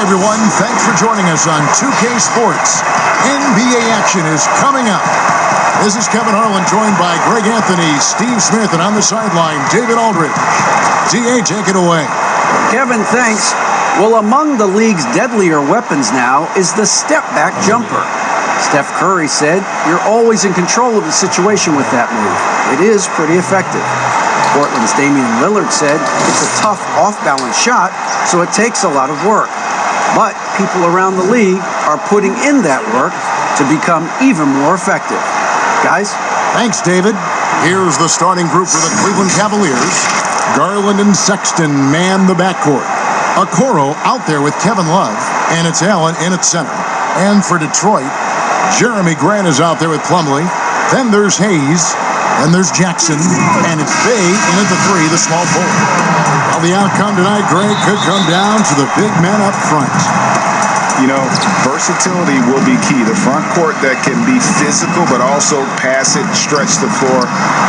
everyone. Thanks for joining us on 2K Sports. NBA action is coming up. This is Kevin Harlan, joined by Greg Anthony, Steve Smith, and on the sideline, David Aldridge. DA, take it away. Kevin, thanks. Well, among the league's deadlier weapons now is the step-back jumper. Steph Curry said, "You're always in control of the situation with that move. It is pretty effective." Portland's Damian Lillard said, "It's a tough, off-balance shot, so it takes a lot of work." But people around the league are putting in that work to become even more effective. Guys? Thanks, David. Here's the starting group for the Cleveland Cavaliers. Garland and Sexton man the backcourt. Okoro out there with Kevin Love, and it's Allen in at center. And for Detroit, Jeremy Grant is out there with Plumlee. Then there's Hayes. Then there's Jackson. And it's Bay in at the three, the small forward. Well, the outcome tonight, Greg, could come down to the big men up front. You know, versatility will be key. The front court that can be physical but also pass it, stretch the floor,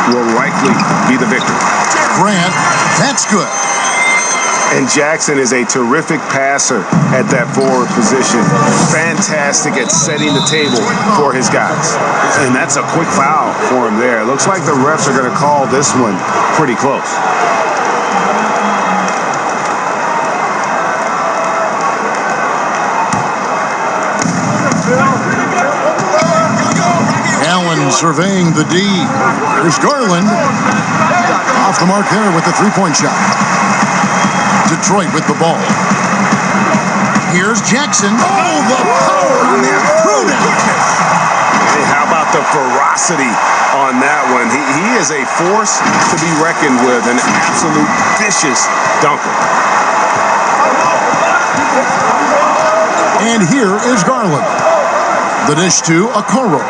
will likely be the victor. Grant, that's good. And Jackson is a terrific passer at that forward position. Fantastic at setting the table for his guys. And that's a quick foul for him there. Looks like the refs are going to call this one pretty close. Allen surveying the D. There's Garland. Off the mark there with the three-point shot. Detroit with the ball. Here's Jackson. Oh, the power on that throwdown. Hey, how about the ferocity on that one? He is a force to be reckoned with, an absolute vicious dunker. And here is Garland. The dish to Okoro.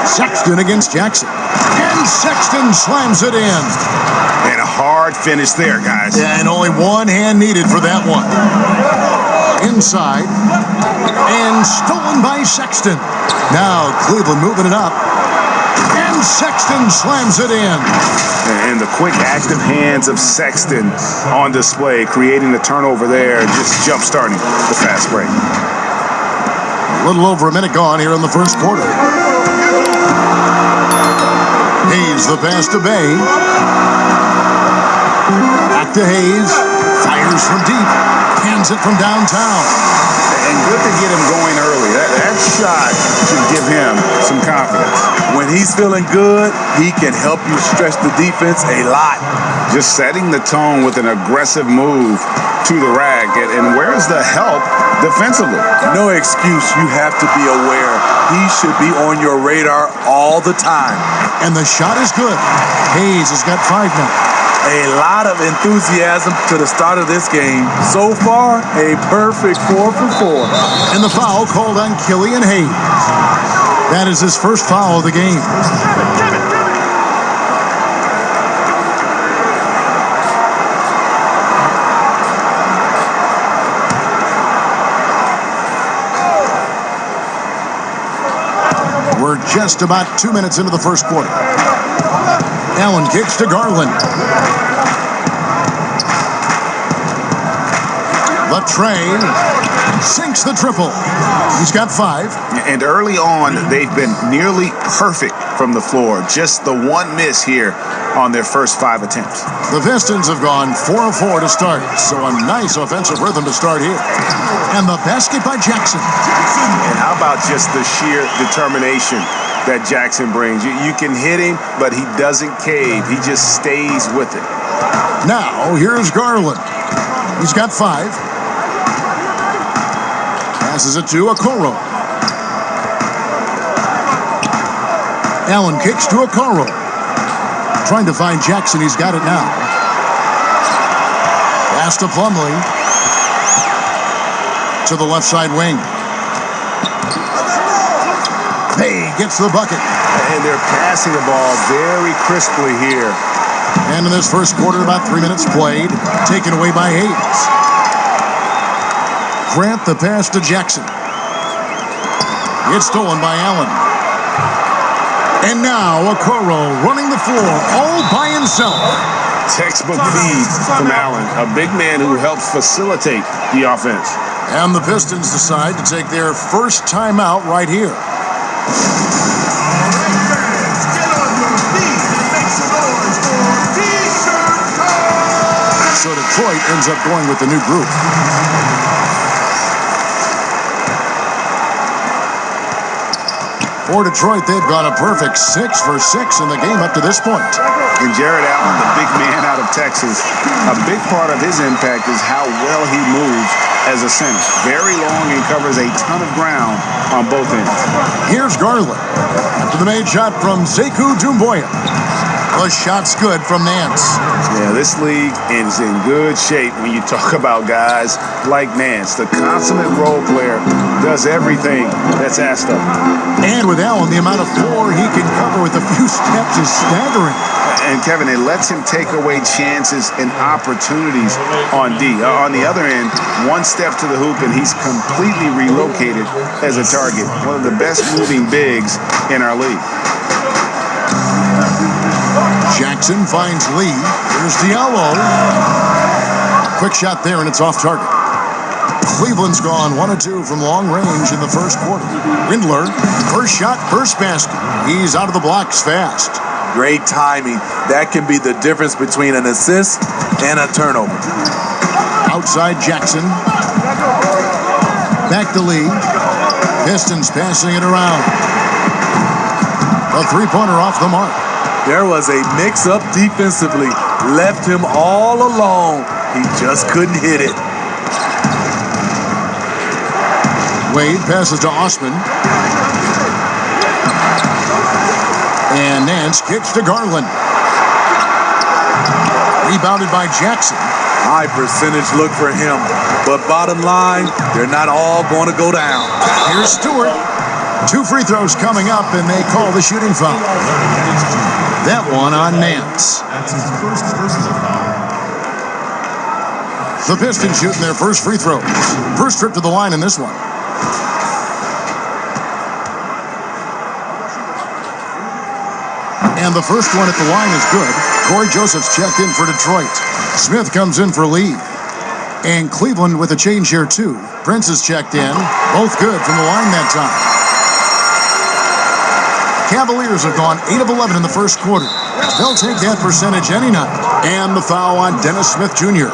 Sexton against Jackson. And Sexton slams it in. And a hard finish there, guys. Yeah, and only one hand needed for that one. Inside. And stolen by Sexton. Now Cleveland moving it up. And Sexton slams it in. And the quick, active hands of Sexton on display, creating the turnover there, just jump-starting the fast break. A little over a minute gone here in the first quarter. Hayes, the pass to Bay. Back to Hayes. Fires from deep. Hands it from downtown. And good to get him going early. That shot should give him some confidence. When he's feeling good, he can help you stretch the defense a lot. Just setting the tone with an aggressive move to the rack. And where's the help defensively? No excuse. You have to be aware. He should be on your radar all the time. And the shot is good. Hayes has got 5 now. A lot of enthusiasm to the start of this game. So far, a perfect 4 for 4. And the foul called on Killian Hayes. That is his first foul of the game. We're just about 2 minutes into the first quarter. Allen kicks to Garland. The tray sinks the triple. He's got 5. And early on, they've been nearly perfect from the floor. Just the one miss here on their first 5 attempts. The Pistons have gone 4 of 4 to start, so a nice offensive rhythm to start here. And the basket by Jackson. And how about just the sheer determination that Jackson brings? You can hit him, but he doesn't cave. He just stays with it. Now, here's Garland. He's got 5. Passes it to Okoro. Allen kicks to Okoro. Trying to find Jackson. He's got it now. Pass to Plumlee. To the left side wing. Bay gets the bucket. And they're passing the ball very crisply here. And in this first quarter, about 3 minutes played. Taken away by Hayes. Grant the pass to Jackson. It's stolen by Allen. And now Okoro running the floor all by himself. Textbook feed from Allen, a big man who helps facilitate the offense. And the Pistons decide to take their first timeout right here. So Detroit ends up going with the new group. For Detroit, they've gone a perfect 6 for 6 in the game up to this point. And Jared Allen, the big man out of Texas, a big part of his impact is how well he moves as a center. Very long and covers a ton of ground on both ends. Here's Garland. After the made shot from Sekou Doumbouya. The shot's good from Nance. Yeah, this league is in good shape when you talk about guys like Nance. The consummate role player does everything that's asked of him. And with Allen, the amount of floor he can cover with a few steps is staggering. And Kevin, it lets him take away chances and opportunities on D. On the other end, one step to the hoop and he's completely relocated as a target. One of the best moving bigs in our league. Jackson finds Lee. Here's Diallo. Quick shot there, and it's off target. Cleveland's gone 1 of 2 from long range in the first quarter. Windler, first shot, first basket. He's out of the blocks fast. Great timing. That can be the difference between an assist and a turnover. Outside Jackson. Back to Lee. Pistons passing it around. A three-pointer off the mark. There was a mix-up defensively. Left him all alone. He just couldn't hit it. Wade passes to Osman. And Nance kicks to Garland. Rebounded by Jackson. High percentage look for him. But bottom line, they're not all going to go down. Here's Stewart. 2 free throws coming up, and they call the shooting foul. That one on Nance. That's his first personal foul. The Pistons shooting their first free throws. First trip to the line in this one. And the first one at the line is good. Corey Joseph's checked in for Detroit. Smith comes in for Lee. And Cleveland with a change here, too. Prince is checked in. Both good from the line that time. Cavaliers have gone 8 of 11 in the first quarter. They'll take that percentage any night. And the foul on Dennis Smith Jr.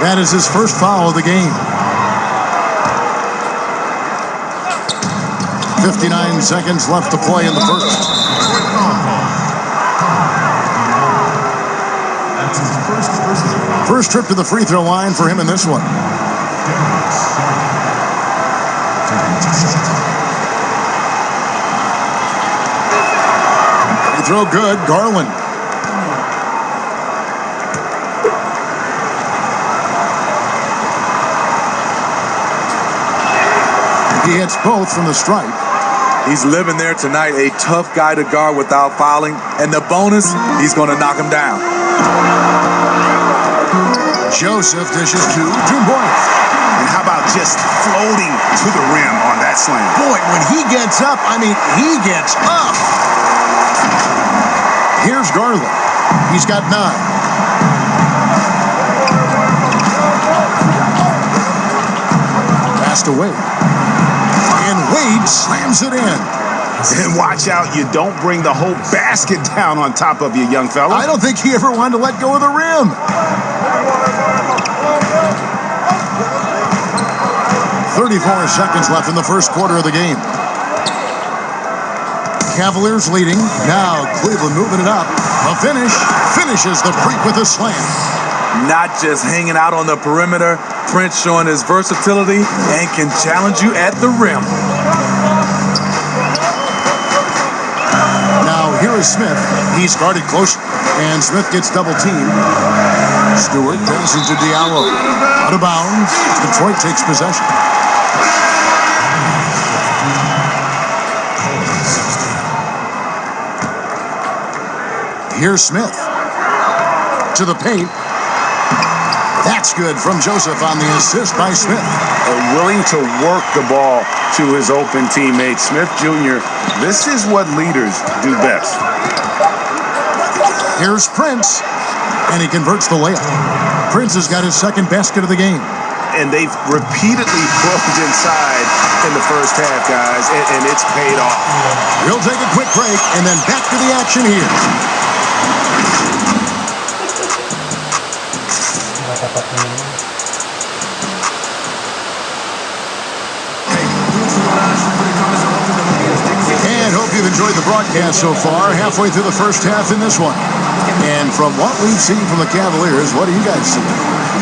That is his first foul of the game. 59 seconds left to play in the first. That's his first personal foul. First trip to the free throw line for him in this one. Throw good, Garland. He hits both from the stripe. He's living there tonight, a tough guy to guard without fouling. And the bonus, he's going to knock him down. Joseph dishes to Doumbouya. And how about just floating to the rim on that slam? Boy, when he gets up, I mean, he gets up. Here's Garland. He's got 9. Passed away. And Wade slams it in. And watch out, you don't bring the whole basket down on top of you, young fella. I don't think he ever wanted to let go of the rim. 34 seconds left in the first quarter of the game. Cavaliers leading. Now Cleveland moving it up. A finish. Finishes the freak with a slam. Not just hanging out on the perimeter. Prince showing his versatility and can challenge you at the rim. Now here is Smith. He's guarded closely. And Smith gets double teamed. Stewart passes to Diallo. Out of bounds. Detroit takes possession. Here's Smith. To the paint. That's good from Joseph on the assist by Smith. Willing to work the ball to his open teammate, Smith Jr. This is what leaders do best. Here's Prince. and he converts the layup. Prince has got his second basket of the game. And they've repeatedly broken inside in the first half, guys, and it's paid off. We'll take a quick break and then back to the action here. And hope you've enjoyed the broadcast so far. Halfway through the first half in this one. And from what we've seen from the Cavaliers, what do you guys see?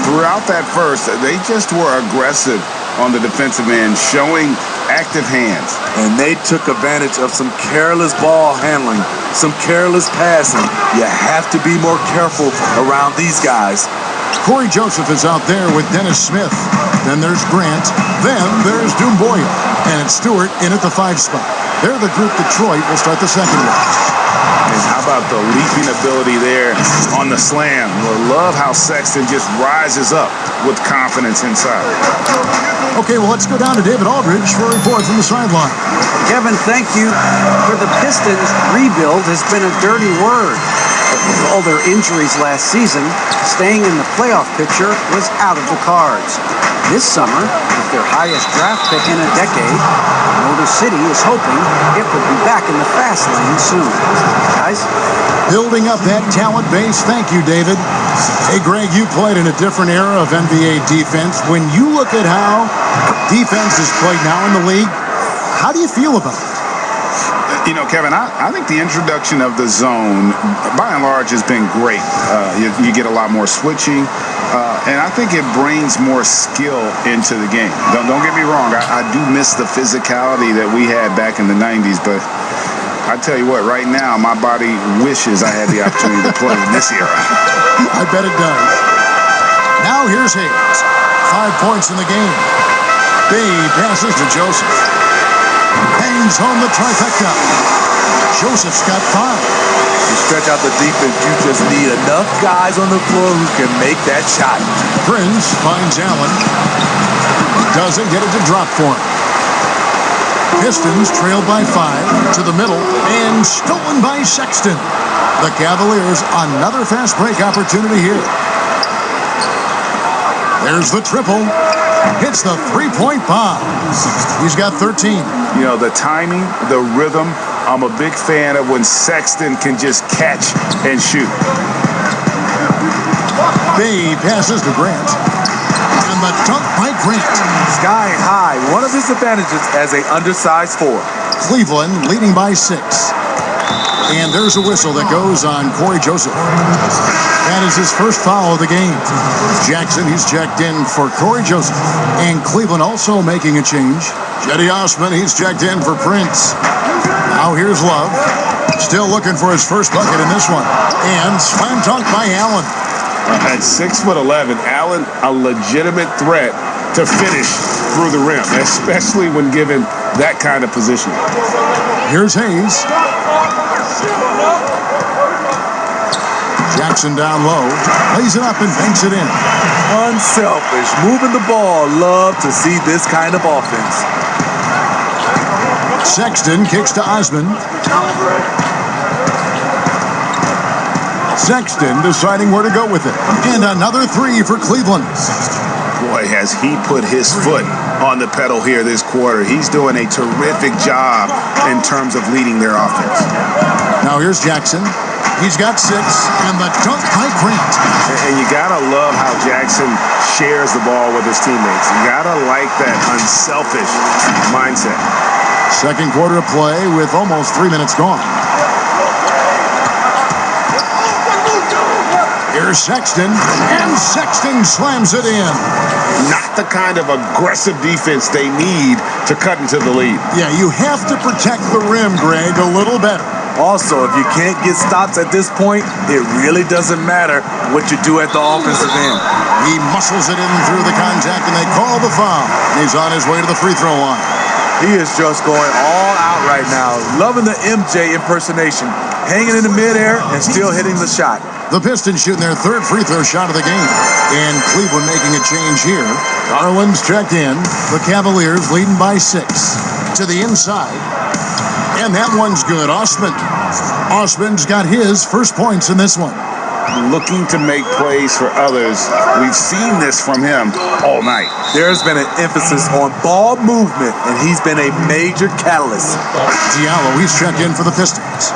Throughout that first, they just were aggressive on the defensive end, showing active hands. And they took advantage of some careless ball handling, some careless passing. You have to be more careful around these guys. Corey Joseph is out there with Dennis Smith. Then there's Grant. Then there's Dumboya. And it's Stewart in at the 5 spot. They're the group Detroit will start the second with. And how about the leaping ability there on the slam? I love how Sexton just rises up with confidence inside. Okay, well, let's go down to David Aldridge for a report from the sideline. Kevin, thank you. For the Pistons, rebuild has been a dirty word. But with all their injuries last season, staying in the playoff picture was out of the cards. This summer, with their highest draft pick in a decade, Motor City is hoping it will be back in the fast lane soon. Guys? Building up that talent base. Thank you, David. Hey, Greg, you played in a different era of NBA defense. When you look at how defense is played now in the league, how do you feel about it? You know, Kevin, I think the introduction of the zone, by and large, has been great. You get a lot more switching, and I think it brings more skill into the game. Don't get me wrong. I do miss the physicality that we had back in the 90s, but I tell you what, right now, my body wishes I had the opportunity to play in this era. I bet it does. Now here's Hayes. 5 points in the game. Bay passes to Joseph. Hangs home the trifecta. Joseph's got 5. You stretch out the defense, you just need enough guys on the floor who can make that shot. Prince finds Allen. Doesn't get it to drop for him. Pistons trail by 5 to the middle and stolen by Sexton. The Cavaliers, another fast break opportunity here. There's the triple. Hits the three-point bomb. He's got 13. You know, the timing, the rhythm, I'm a big fan of when Sexton can just catch and shoot. Bay passes to Grant. And the dunk by Grant. Sky high, one of his advantages as an undersized 4. Cleveland leading by 6. And there's a whistle that goes on Corey Joseph. That is his first foul of the game. Jackson, he's checked in for Corey Joseph. And Cleveland also making a change. Jetty Osman, he's checked in for Prince. Now here's Love. Still looking for his first bucket in this one. And slam dunk by Allen. At 6'11", Allen, a legitimate threat to finish through the rim, especially when given that kind of position. Here's Hayes. Jackson down low, lays it up and banks it in. Unselfish, moving the ball. Love to see this kind of offense. Sexton kicks to Osman. Sexton deciding where to go with it. And another 3 for Cleveland. Boy, has he put his foot on the pedal here this quarter. He's doing a terrific job in terms of leading their offense. Now here's Jackson. He's got 6, and the dunk by Grant. And you gotta love how Jackson shares the ball with his teammates. You gotta like that unselfish mindset. Second quarter of play with almost 3 minutes gone. Here's Sexton, and Sexton slams it in. Not the kind of aggressive defense they need to cut into the lead. Yeah, you have to protect the rim, Greg, a little better. Also, if you can't get stops at this point, it really doesn't matter what you do at the offensive end. He muscles it in through the contact, and they call the foul. He's on his way to the free throw line. He is just going all out right now, loving the MJ impersonation, hanging in the midair and still hitting the shot. The Pistons shooting their 3rd free throw shot of the game. And Cleveland making a change here. Garland's checked in. The Cavaliers leading by 6. To the inside. And that one's good. Osman's got his first points in this one. looking to make plays for others. We've seen this from him all night. There's been an emphasis on ball movement, and he's been a major catalyst. Diallo, he's checked in for the Pistons.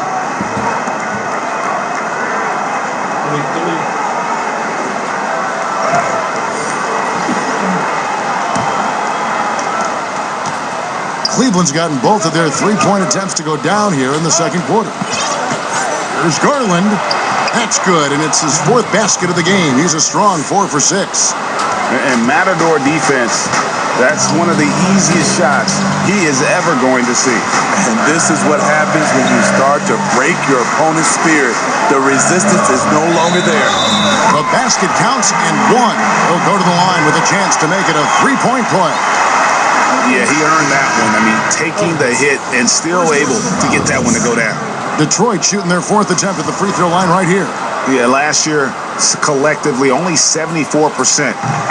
Cleveland's gotten both of their three-point attempts to go down here in the second quarter. There's Garland. That's good, and it's his fourth basket of the game. He's a strong 4 for 6. And Matador defense, that's one of the easiest shots he is ever going to see. And this is what happens when you start to break your opponent's spirit. The resistance is no longer there. The basket counts and one. He'll go to the line with a chance to make it a three-point play. Yeah, he earned that one. I mean, taking the hit and still able to get that one to go down. Detroit shooting their fourth attempt at the free throw line right here. Yeah, last year, collectively, only 74%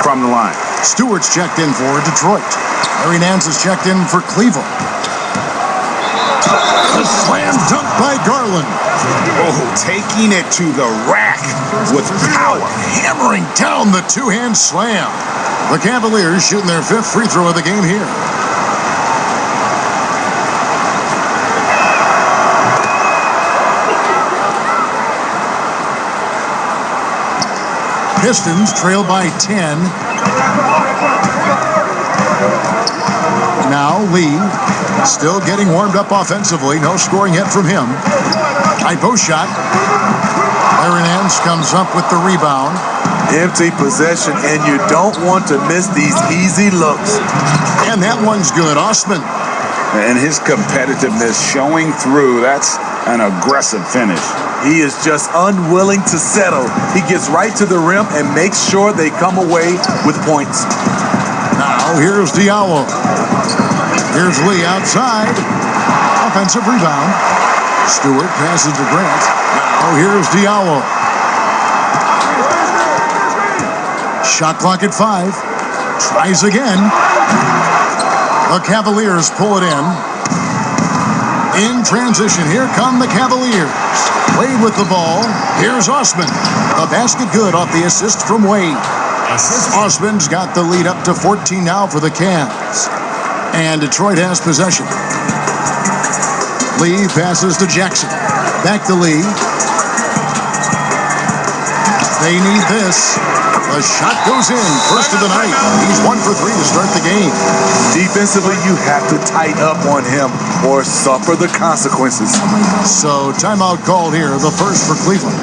from the line. Stewart's checked in for Detroit. Larry Nance is checked in for Cleveland. A slam dunk by Garland. Oh, taking it to the rack with power. Hammering down the two-hand slam. The Cavaliers shooting their fifth free throw of the game here. Pistons trail by 10. Now Lee still getting warmed up offensively. No scoring yet from him. High post shot. Larry Nance comes up with the rebound. Empty possession, and you don't want to miss these easy looks. And that one's good. Osman. And his competitiveness showing through. That's an aggressive finish. He is just unwilling to settle. He gets right to the rim and makes sure they come away with points. Now here's Diallo. Here's Lee outside. Offensive rebound. Stewart passes to Grant. Now here's Diallo. Shot clock at 5. Tries again. The Cavaliers pull it in. In transition, here come the Cavaliers. Wade with the ball. Here's Osman. The basket good off the assist from Wade. Osman's got the lead up to 14 now for the Cavs. And Detroit has possession. Lee passes to Jackson. Back to Lee. They need this. The shot goes in. First of the night. He's 1 for 3 to start the game. Defensively, you have to tighten up on him or suffer the consequences. So timeout called here. The first for Cleveland.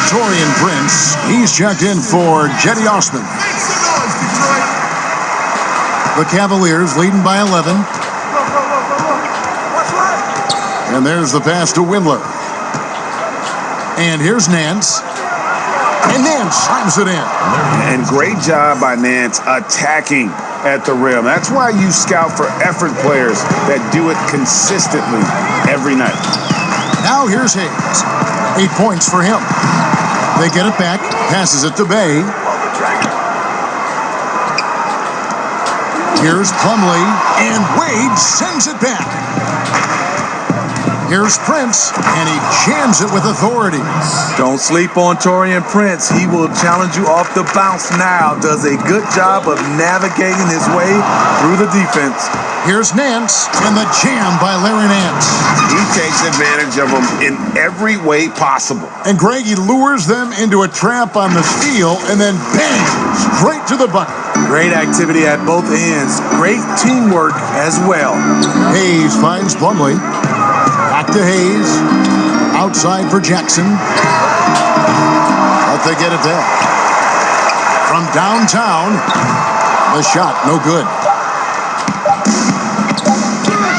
Torian Prince, he's checked in for Jetty Osman. The Cavaliers leading by 11. And there's the pass to Windler. And here's Nance. And Nance slams it in. And great job by Nance attacking at the rim. That's why you scout for effort players that do it consistently every night. Now here's Hayes. 8 points for him. They get it back. Passes it to Bay. Here's Plumlee. And Wade sends it back. Here's Prince, and he jams it with authority. Don't sleep on Torian Prince. He will challenge you off the bounce now. Does a good job of navigating his way through the defense. Here's Nance, and the jam by Larry Nance. He takes advantage of them in every way possible. And Greg, he lures them into a trap on the steal, and then bang, straight to the bucket. Great activity at both ends. Great teamwork as well. Hayes finds Plumlee. Back to Hayes. Outside for Jackson. But they get it back. From downtown, the shot, no good.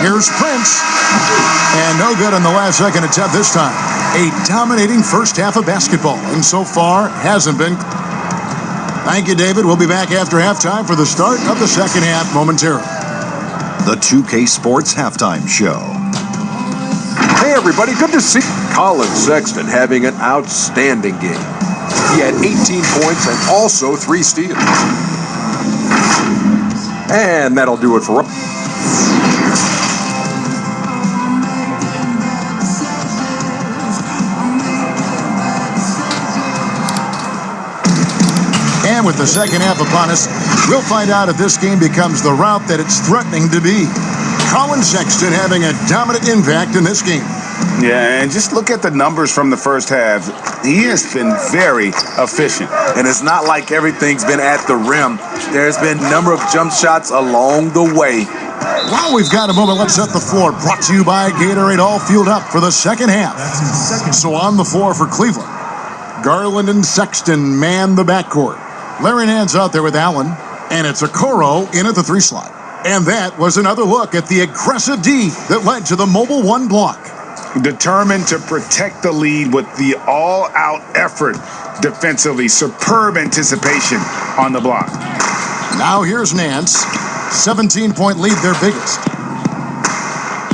Here's Prince. And no good on the last second attempt this time. A dominating first half of basketball. And so far, hasn't been. Thank you, David. We'll be back after halftime for the start of the second half momentarily. The 2K Sports Halftime Show. Hey, everybody, good to see Colin Sexton having an outstanding game. He had 18 points and also 3 steals. And that'll do it for... And with the second half upon us, we'll find out if this game becomes the rout that it's threatening to be. Colin Sexton having a dominant impact in this game. Yeah, and just look at the numbers from the first half. He has been very efficient. And it's not like everything's been at the rim. There's been a number of jump shots along the way. While we've got a moment, let's set the floor. Brought to you by Gatorade, all fueled up for the second half. So on the floor for Cleveland, Garland and Sexton man the backcourt. Larry Nance out there with Allen, and it's Okoro in at the 3 slot. And that was another look at the aggressive D that led to the mobile 1 block. Determined to protect the lead with the all-out effort defensively. Superb anticipation on the block. Now here's Nance. 17-point lead, their biggest.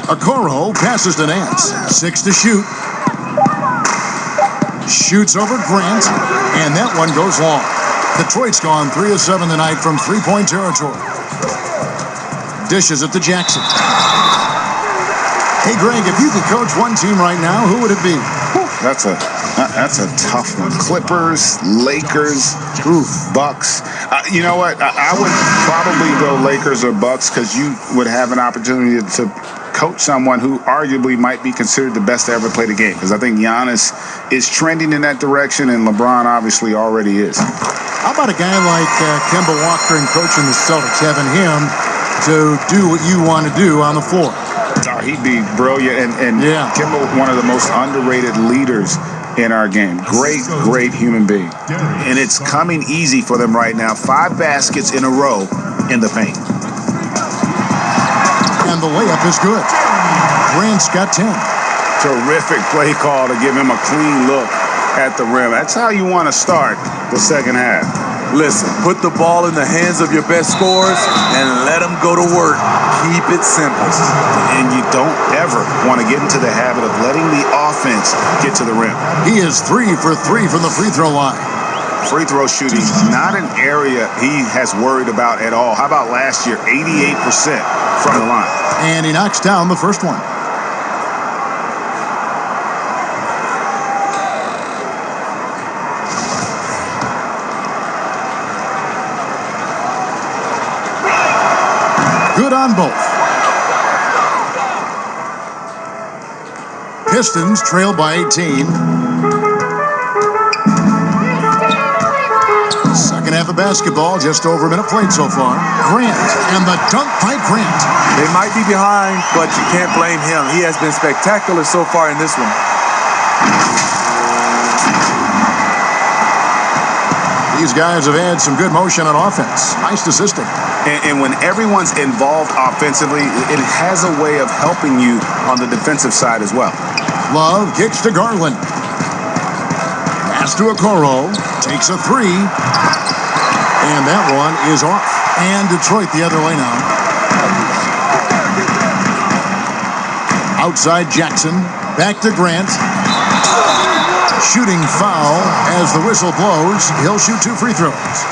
Okoro passes to Nance. 6 to shoot. Shoots over Grant, and that one goes long. Detroit's gone 3 of 7 tonight from 3-point territory. Dishes it to Jackson. Hey, Greg, if you could coach one team right now, who would it be? That's a tough one. Clippers, Lakers, Bucks. You know what? I would probably go Lakers or Bucks because you would have an opportunity to coach someone who arguably might be considered the best to ever play the game. Because I think Giannis is trending in that direction, and LeBron obviously already is. How about a guy like Kemba Walker and coaching the Celtics, having him to do what you want to do on the floor? Oh, he'd be brilliant, and yeah. Kemba, one of the most underrated leaders in our game. Great human being. And it's coming easy for them right now. 5 baskets in a row in the paint. And the layup is good. Grant's got 10. Terrific play call to give him a clean look at the rim. That's how you want to start the second half. Listen, put the ball in the hands of your best scorers and let them go to work. Keep it simple. And you don't ever want to get into the habit of letting the offense get to the rim. He is 3 for 3 from the free throw line. Free throw shooting, not an area he has worried about at all. How about last year, 88% from the line? And he knocks down the first one. Good on both. Pistons trail by 18. Second half of basketball, just over a minute played so far. Grant, and the dunk by Grant. They might be behind, but you can't blame him. He has been spectacular so far in this one. These guys have had some good motion on offense. Nice assisting. And when everyone's involved offensively, it has a way of helping you on the defensive side as well. Love kicks to Garland. Pass to Okoro. Takes a 3. And that one is off. And Detroit the other way now. Outside Jackson. Back to Grant. Shooting foul as the whistle blows. He'll shoot 2 free throws.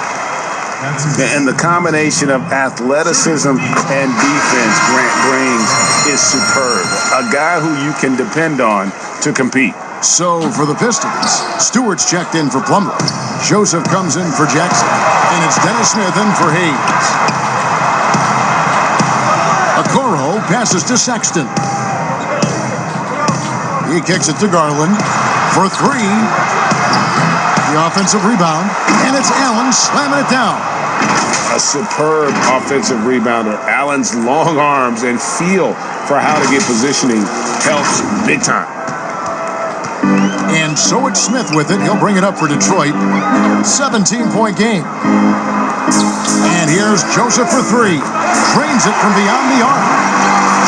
And the combination of athleticism and defense Grant brings is superb. A guy who you can depend on to compete. So for the Pistons, Stewart's checked in for Plumlee. Joseph comes in for Jackson. And it's Dennis Smith in for Hayes. Okoro passes to Sexton. He kicks it to Garland for 3. The offensive rebound. And it's Allen slamming it down. A superb offensive rebounder. Allen's long arms and feel for how to get positioning helps big time. And so it's Smith with it. He'll bring it up for Detroit. 17-point game. And here's Joseph for 3. Drains it from beyond the arc.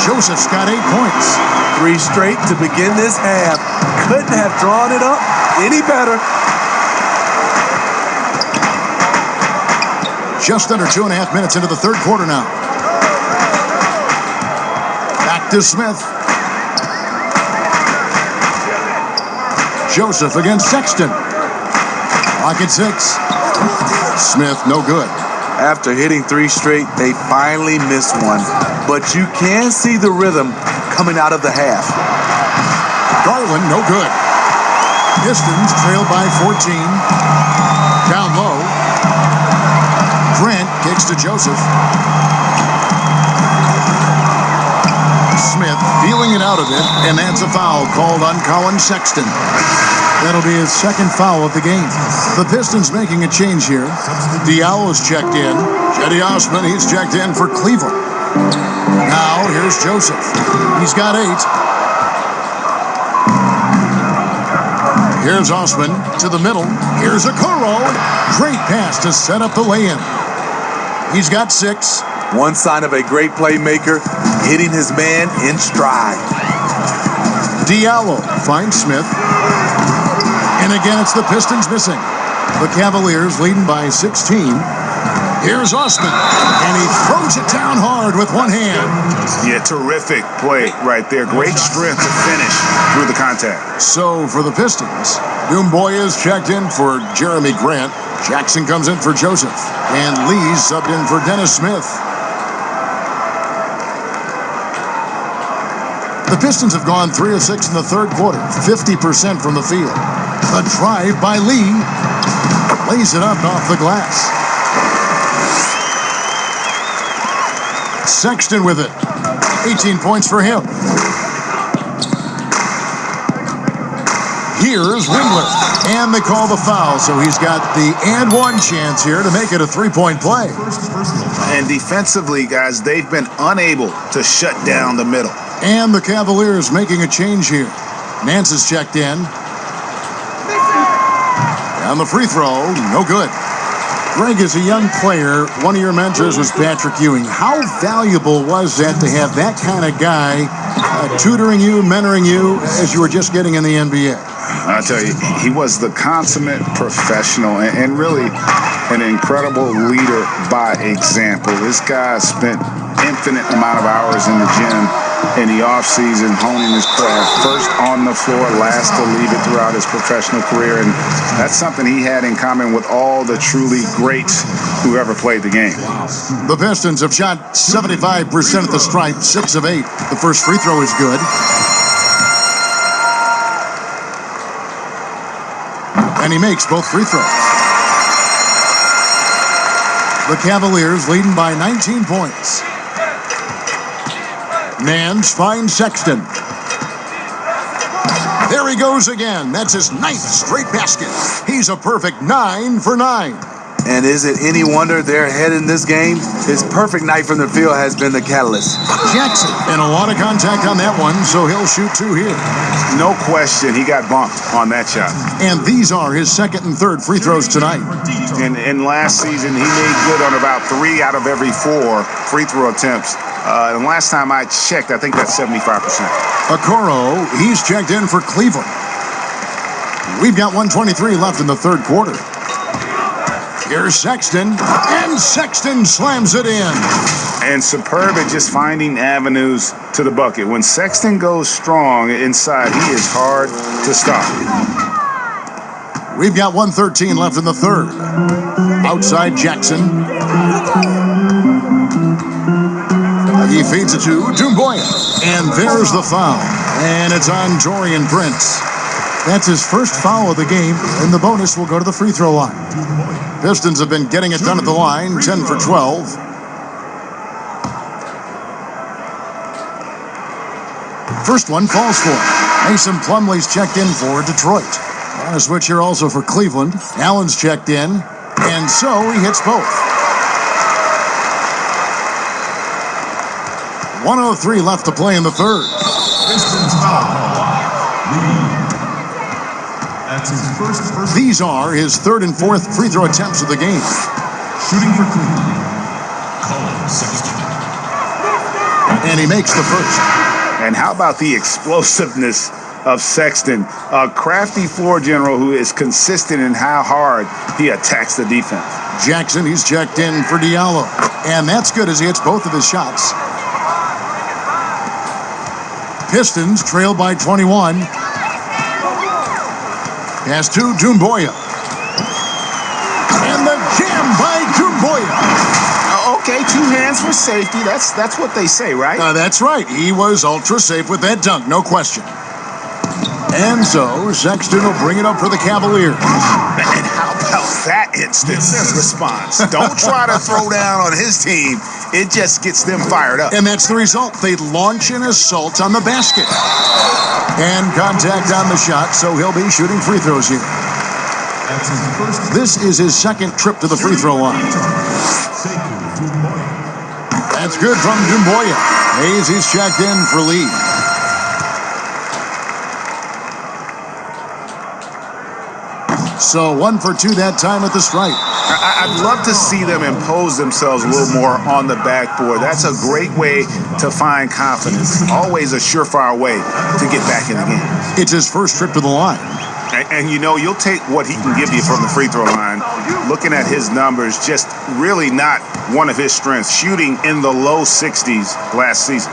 Joseph's got 8 points. 3 straight to begin this half. Couldn't have drawn it up any better. Just under 2.5 minutes into the third quarter now. Back to Smith. Joseph against Sexton. Clock at 6. Smith, no good. After hitting 3 straight, they finally missed one. But you can see the rhythm coming out of the half. Garland, no good. Pistons trailed by 14. Down low. Grant kicks to Joseph. Smith feeling it out of it, and that's a foul called on Colin Sexton. That'll be his second foul of the game. The Pistons making a change here. Diallo's checked in. Cedi Osman, he's checked in for Cleveland. Now, here's Joseph. He's got 8. Here's Osman to the middle. Here's Okoro. Great pass to set up the lay-in. He's got 6. One sign of a great playmaker, hitting his man in stride. Diallo finds Smith. And again, it's the Pistons missing. The Cavaliers leading by 16. Here's Osman, and he throws it down hard with one hand. Yeah, terrific play right there. Great strength to finish through the contact. So for the Pistons, Dumboy is checked in for Jeremy Grant. Jackson comes in for Joseph. And Lee's subbed in for Dennis Smith. The Pistons have gone 3 of 6 in the third quarter, 50% from the field. The drive by Lee lays it up off the glass. Sexton with it. 18 points for him. Here's Windler. And they call the foul, so he's got the and one chance here to make it a 3-point play. And defensively, guys, they've been unable to shut down the middle. And the Cavaliers making a change here. Nance is checked in. On the free throw, no good. Greg, as a young player, one of your mentors was Patrick Ewing. How valuable was that to have that kind of guy tutoring you, mentoring you as you were just getting in the NBA? I'll tell you, he was the consummate professional and really an incredible leader by example. This guy spent infinite amount of hours in the gym in the offseason honing his craft, first on the floor, last to leave it throughout his professional career. And that's something he had in common with all the truly greats who ever played the game. The Pistons have shot 75% at the stripe, 6 of 8. The first free throw is good. And he makes both free throws. The Cavaliers leading by 19 points. Nance finds Sexton. There he goes again. That's his 9th straight basket. He's a perfect 9 for 9. And is it any wonder they're ahead in this game? His perfect night from the field has been the catalyst. Jackson, and a lot of contact on that one, so he'll shoot 2 here. No question, he got bumped on that shot. And these are his 2nd and 3rd free throws tonight. And last season, he made good on about 3 out of every 4 free throw attempts. And last time I checked, I think that's 75%. Okoro, he's checked in for Cleveland. We've got 1:23 left in the third quarter. Here's Sexton, and Sexton slams it in. And superb at just finding avenues to the bucket. When Sexton goes strong inside, he is hard to stop. We've got 1:13 left in the third. Outside Jackson. He feeds it to Dumboy. And there's the foul. And it's on Taurean Prince. That's his first foul of the game, and the bonus will go to the free throw line. Pistons have been getting it done at the line, 10 for 12. First one falls for him. Mason Plumlee's checked in for Detroit. On a switch here also for Cleveland. Allen's checked in, and so he hits both. 1:03 left to play in the third. Pistons foul call. That's his first. These are his 3rd and 4th free throw attempts of the game. Shooting for Cleveland, Colin Sexton. And he makes the first. And how about the explosiveness of Sexton? A crafty floor general who is consistent in how hard he attacks the defense. Jackson, he's checked in for Diallo. And that's good as he hits both of his shots. Pistons trail by 21. Pass to Dumboya. And the jam by Dumboya. Okay, 2 hands for safety. That's what they say, right? That's right. He was ultra safe with that dunk, no question. And so Sexton will bring it up for the Cavaliers. And how about that instant response? Don't try to throw down on his team. It just gets them fired up. And that's the result. They launch an assault on the basket. And contact on the shot, so he'll be shooting free throws here. That's his first. This is his second trip to the free throw line. That's good from Dumboya. Hayes, he's checked in for lead. So 1 for 2 that time at the stripe. I'd love to see them impose themselves a little more on the backboard. That's a great way to find confidence. Always a surefire way to get back in the game. It's his first trip to the line. And you know, you'll take what he can give you from the free throw line. Looking at his numbers, just really not one of his strengths. Shooting in the low 60s last season.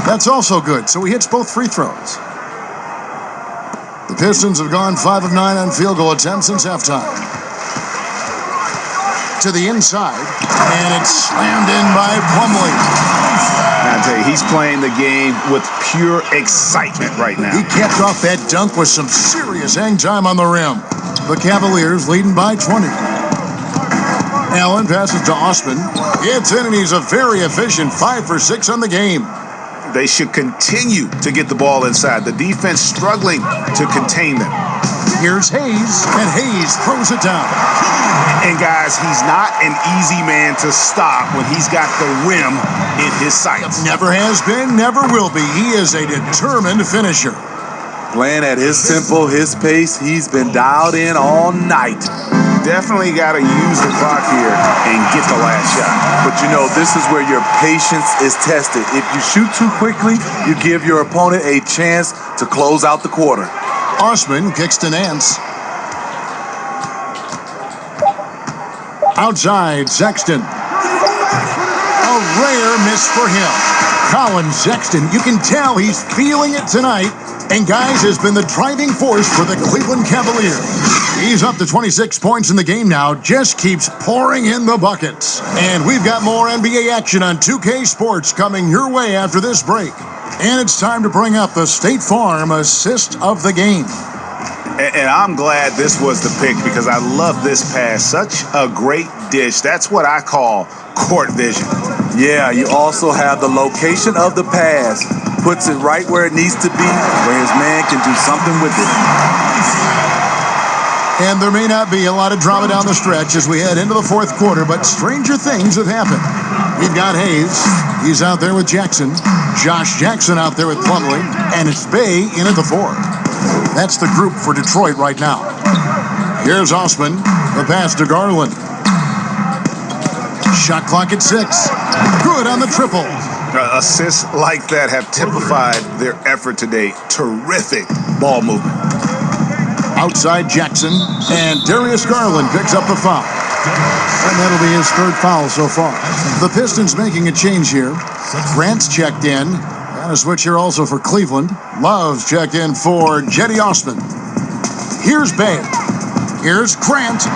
That's also good. So he hits both free throws. The Pistons have gone 5 of 9 on field goal attempts since halftime. To the inside, and it's slammed in by Plumlee. I tell you, he's playing the game with pure excitement right now. He capped off that dunk with some serious hang time on the rim. The Cavaliers leading by 20. Allen passes to Osman. It's in, and he's a very efficient 5 for 6 on the game. They should continue to get the ball inside. The defense struggling to contain them. Here's Hayes, and Hayes throws it down. And guys, he's not an easy man to stop when he's got the rim in his sights. Never has been, never will be. He is a determined finisher. Playing at his tempo, his pace, he's been dialed in all night. Definitely got to use the clock here and get the last shot. But you know, this is where your patience is tested. If you shoot too quickly, you give your opponent a chance to close out the quarter. Osman kicks to Nance. Outside, Sexton. A rare miss for him. Colin Sexton, you can tell he's feeling it tonight. And, guys, has been the driving force for the Cleveland Cavaliers. He's up to 26 points in the game now, just keeps pouring in the buckets. And we've got more NBA action on 2K Sports coming your way after this break. And it's time to bring up the State Farm assist of the game. And I'm glad this was the pick because I love this pass. Such a great dish. That's what I call court vision. Yeah, you also have the location of the pass. Puts it right where it needs to be, where his man can do something with it. And there may not be a lot of drama down the stretch as we head into the fourth quarter, but stranger things have happened. We've got Hayes. He's out there with Jackson. Josh Jackson out there with Plumlee. And it's Bay in at the 4. That's the group for Detroit right now. Here's Osman. The pass to Garland. Shot clock at 6. Good on the triple. Assists like that have typified their effort today. Terrific ball movement. Outside Jackson, and Darius Garland picks up the foul. And that'll be his 3rd foul so far. The Pistons making a change here. Grant's checked in. And a switch here also for Cleveland. Love's checked in for Jetty Osman. Here's Bay. Here's Grant.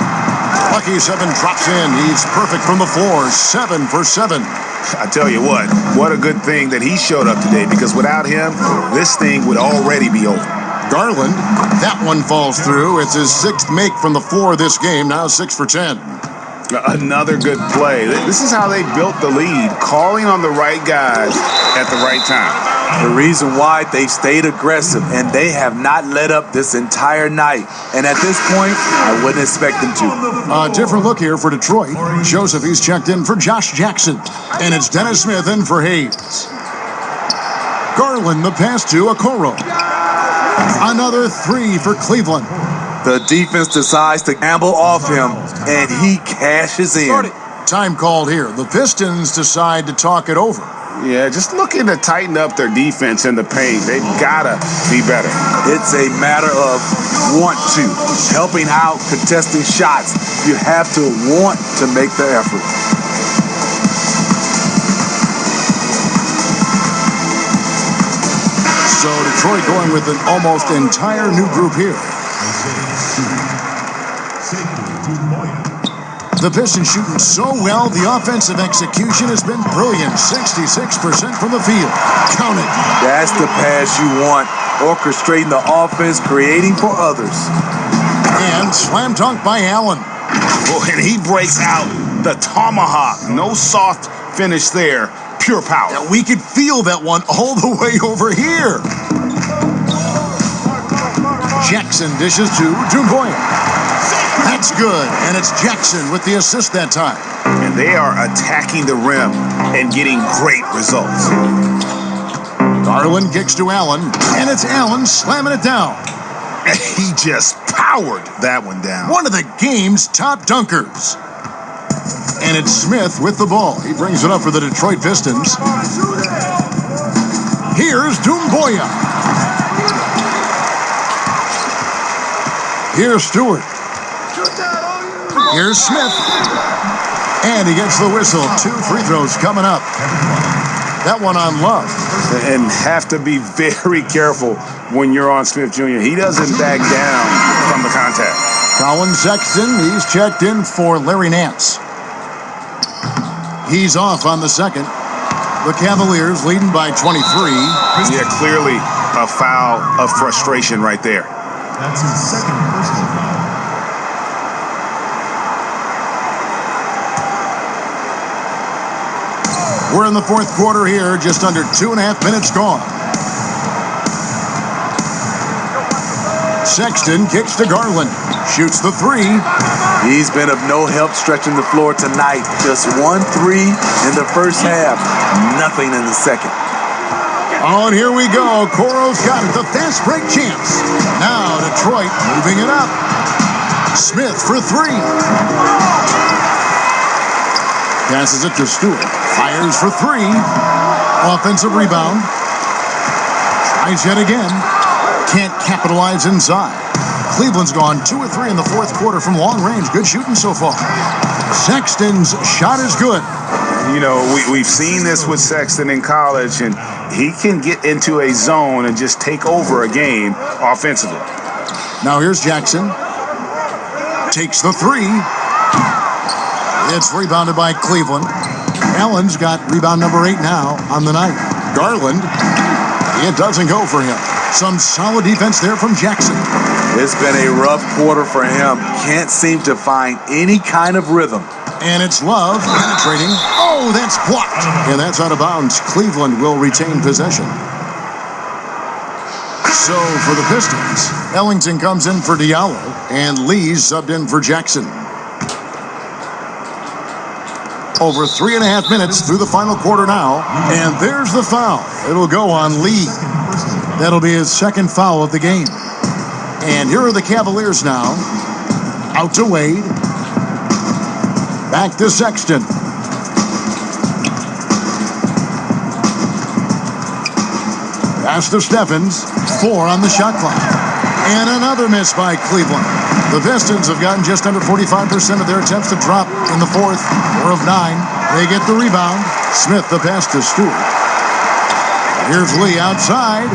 Lucky 7 drops in. He's perfect from the floor. 7 for 7. I tell you what a good thing that he showed up today because without him, this thing would already be over. Garland, that one falls through. It's his 6th make from the floor this game, now 6 for 10. Another good play. This is how they built the lead, calling on the right guys at the right time. The reason why they stayed aggressive, and they have not let up this entire night. And at this point, I wouldn't expect them to. A different look here for Detroit. Joseph, he's checked in for Josh Jackson. And it's Dennis Smith in for Hayes. Garland, the pass to Okoro. Another 3 for Cleveland. The defense decides to gamble off him, and he cashes in. Time called here. The Pistons decide to talk it over. Yeah, just looking to tighten up their defense in the paint. They've got to be better. It's a matter of want to. Helping out, contesting shots. You have to want to make the effort. So Detroit going with an almost entire new group here. The Pistons shooting so well, the offensive execution has been brilliant. 66% from the field. Count it. That's the pass you want. Orchestrating the offense, creating for others. And slam dunk by Allen. Oh, and he breaks out the tomahawk. No soft finish there. Pure power. Yeah, we could feel that one all the way over here. Jackson dishes to Dumboya. That's good, and it's Jackson with the assist that time. And they are attacking the rim and getting great results. Garland kicks to Allen, and it's Allen slamming it down. And he just powered that one down. One of the game's top dunkers. And it's Smith with the ball. He brings it up for the Detroit Pistons. Here's Dumboya. Here's Stewart. Here's Smith. And he gets the whistle. 2 free throws coming up. That one on Love. And have to be very careful when you're on Smith Jr. He doesn't back down from the contact. Colin Sexton, he's checked in for Larry Nance. He's off on the second. The Cavaliers leading by 23. Yeah, clearly a foul of frustration right there. That's his second personal foul. We're in the fourth quarter here, just under 2.5 minutes gone. Sexton kicks to Garland, shoots the 3. He's been of no help stretching the floor tonight. Just 1 3 in the first half. Nothing in the second. Oh, and here we go. Coro's got it. The fast break chance. Now Detroit moving it up. Smith for 3. Passes it to Stewart. Fires for 3. Offensive rebound. Tries yet again. Can't capitalize inside. Cleveland's gone 2 or 3 in the fourth quarter from long range. Good shooting so far. Sexton's shot is good. You know, we've seen this with Sexton in college, and he can get into a zone and just take over a game offensively. Now here's Jackson. Takes the 3. It's rebounded by Cleveland. Allen's got rebound number 8 now on the night. Garland, it doesn't go for him. Some solid defense there from Jackson. It's been a rough quarter for him. Can't seem to find any kind of rhythm. And it's Love penetrating. Oh, that's blocked. And that's out of bounds. Cleveland will retain possession. So for the Pistons, Ellington comes in for Diallo, and Lee's subbed in for Jackson. Over 3.5 minutes through the final quarter now, and there's the foul. It'll go on Lee. That'll be his second foul of the game. And here are the Cavaliers now. Out to Wade. Back to Sexton. Pass to Steffens. 4 on the shot clock. And another miss by Cleveland. The Pistons have gotten just under 45% of their attempts to drop in the fourth. 4 of 9. They get the rebound. Smith the pass to Stewart. Here's Lee outside.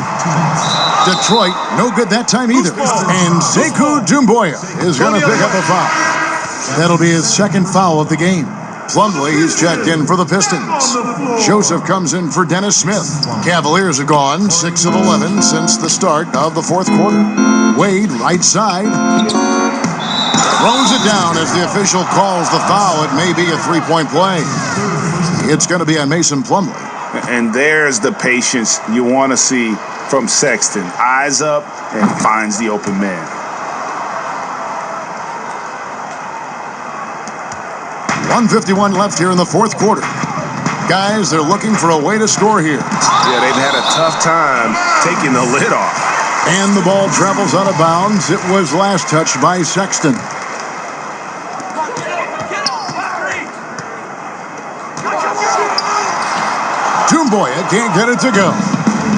Detroit, no good that time either. And Sekou Doumbouya is going to pick up a foul. That'll be his second foul of the game. Plumlee, he's checked in for the Pistons. Joseph comes in for Dennis Smith. Cavaliers have gone 6 of 11 since the start of the fourth quarter. Wade, right side. Throws it down as the official calls the foul. It may be a 3-point play. It's going to be on Mason Plumlee. And there's the patience you want to see from Sexton. Eyes up and finds the open man. 1:51 left here in the fourth quarter. Guys, they're looking for a way to score here. Yeah, they've had a tough time taking the lid off. And the ball travels out of bounds. It was last touched by Sexton. Doumbouya can't get it to go.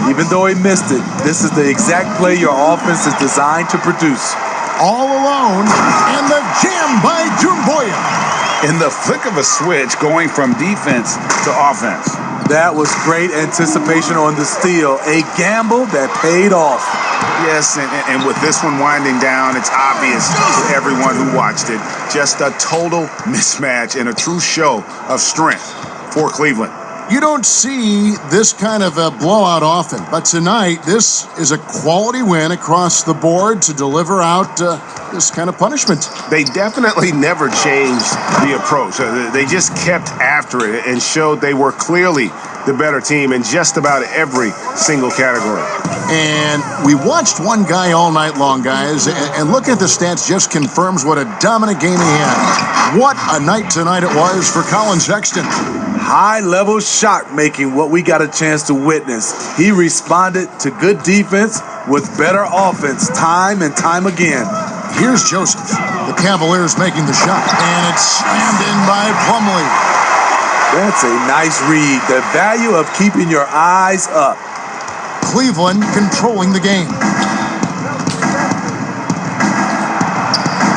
Even though he missed it, this is the exact play your offense is designed to produce. All alone, and the jam by Doumbouya. In the flick of a switch, going from defense to offense. That was great anticipation on the steal. A gamble that paid off. Yes, and with this one winding down, it's obvious to everyone who watched it. Just a total mismatch and a true show of strength for Cleveland. You don't see this kind of a blowout often, but tonight this is a quality win across the board to deliver out this kind of punishment. They definitely never changed the approach. They just kept after it and showed they were clearly the better team in just about every single category. And we watched one guy all night long, guys, and looking at the stats just confirms what a dominant game he had. What a night tonight it was for Colin Sexton. High-level shot making, what we got a chance to witness. He responded to good defense with better offense time and time again. Here's Joseph. The Cavaliers making the shot, and it's slammed in by Plumlee. That's a nice read. The value of keeping your eyes up. Cleveland controlling the game.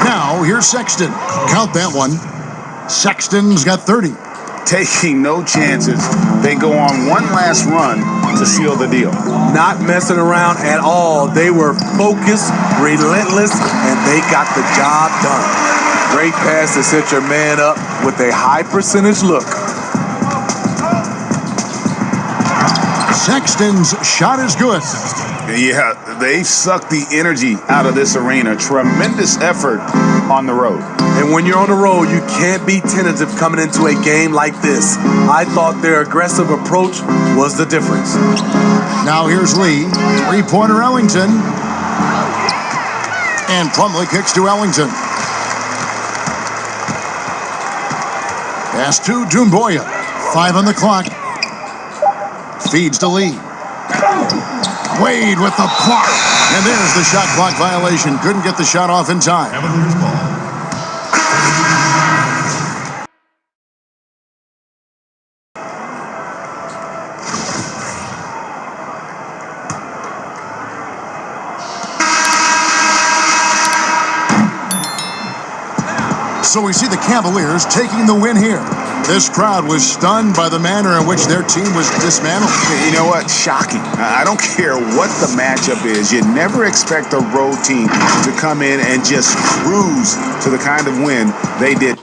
Now, here's Sexton. Count that one. Sexton's got 30. Taking no chances, they go on one last run to seal the deal. Not messing around at all. They were focused, relentless, and they got the job done. Great pass to set your man up with a high percentage look. Sexton's shot is good. Yeah, they've sucked the energy out of this arena. Tremendous effort on the road. And when you're on the road, you can't be tentative coming into a game like this. I thought their aggressive approach was the difference. Now here's Lee. Three-pointer Ellington. And Plumlee kicks to Ellington. Pass to Doumbouya. 5 on the clock. Feeds to Lee. Wade with the block. And there's the shot clock violation. Couldn't get the shot off in time. Cavaliers ball. So we see the Cavaliers taking the win here. This crowd was stunned by the manner in which their team was dismantled. You know what? Shocking. I don't care what the matchup is. You never expect a road team to come in and just cruise to the kind of win they did.